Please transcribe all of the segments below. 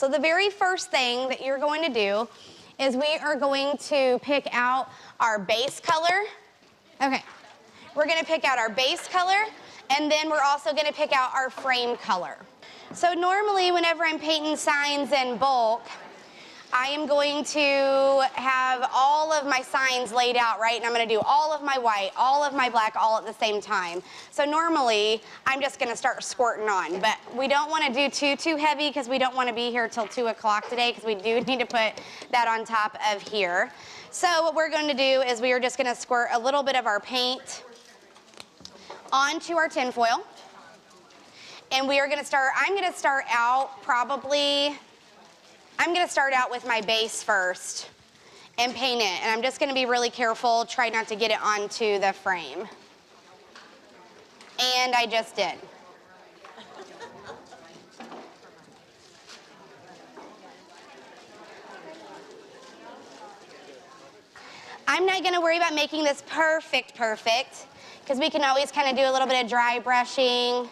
So the very first thing that you're going to do is we are going to pick out our base color. Okay, we're gonna pick out our base color, and then we're also gonna pick out our frame color. So normally whenever I'm painting signs in bulk, I am going to have all of my signs laid out, right? And I'm gonna do all of my white, all of my black, all at the same time. So normally, I'm just gonna start squirting on, but we don't wanna do too heavy because we don't wanna be here till 2 o'clock today because we do need to put that on top of here. So what we're gonna do is we are just gonna squirt a little bit of our paint onto our tin foil. And we are gonna start, I'm gonna start out with my base first and paint it. And I'm just gonna be really careful, try not to get it onto the frame. And I just did. I'm not gonna worry about making this perfect, because we can always kind of do a little bit of dry brushing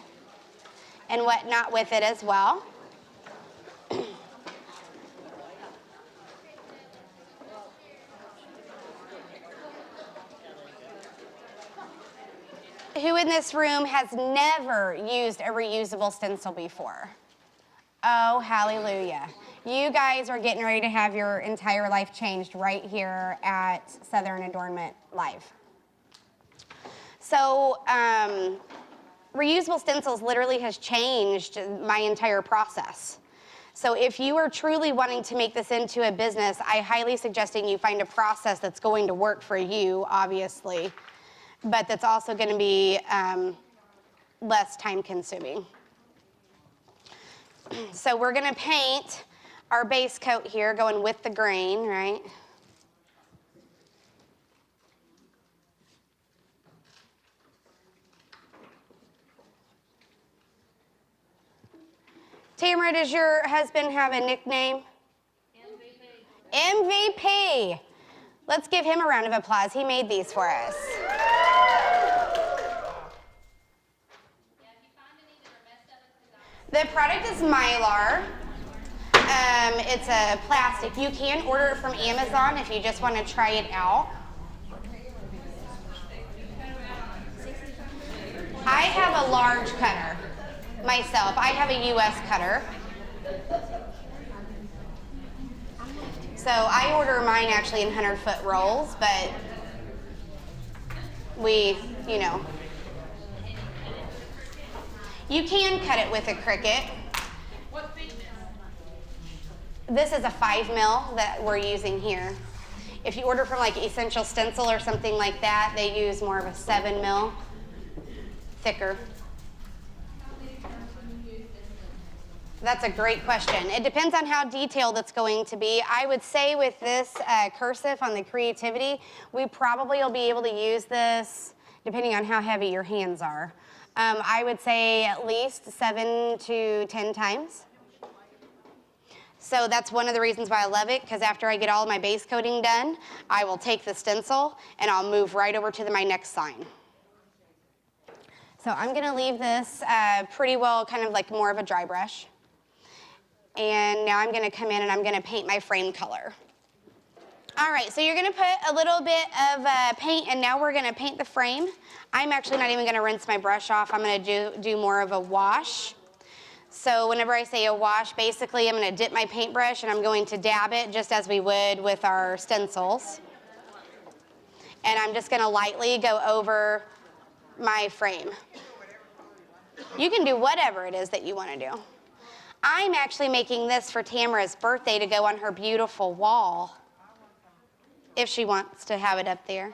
and whatnot with it as well. Who in this room has never used a reusable stencil before? Oh, hallelujah. You guys are getting ready to have your entire life changed right here at Southern Adornment Live. So, reusable stencils literally has changed my entire process. So if you are truly wanting to make this into a business, I highly suggesting you find a process that's going to work for you, obviously, but that's also going to be less time consuming. So we're going to paint our base coat here, going with the grain, right? Tamara, does your husband have a nickname? MVP. MVP. Let's give him a round of applause. He made these for us. The product is Mylar. It's a plastic. You can order it from Amazon if you just want to try it out. I have a large cutter myself. I have a US cutter. So I order mine actually in 100-foot rolls, but you can cut it with a Cricut. What thickness? This is a 5 mil that we're using here. If you order from like Essential Stencil or something like that, they use more of a 7 mil, thicker. That's a great question. It depends on how detailed it's going to be. I would say with this cursive on the creativity, we probably will be able to use this, depending on how heavy your hands are. I would say at least 7 to 10 times. So that's one of the reasons why I love it, because after I get all of my base coating done, I will take the stencil and I'll move right over to my next sign. So I'm gonna leave this pretty well kind of like more of a dry brush. And now I'm gonna come in and I'm gonna paint my frame color. All right, so you're gonna put a little bit of paint, and now we're gonna paint the frame. I'm actually not even gonna rinse my brush off. I'm gonna do more of a wash. So whenever I say a wash, basically I'm gonna dip my paintbrush and I'm going to dab it just as we would with our stencils. And I'm just gonna lightly go over my frame. You can do whatever it is that you wanna do. I'm actually making this for Tamara's birthday to go on her beautiful wall, if she wants to have it up there.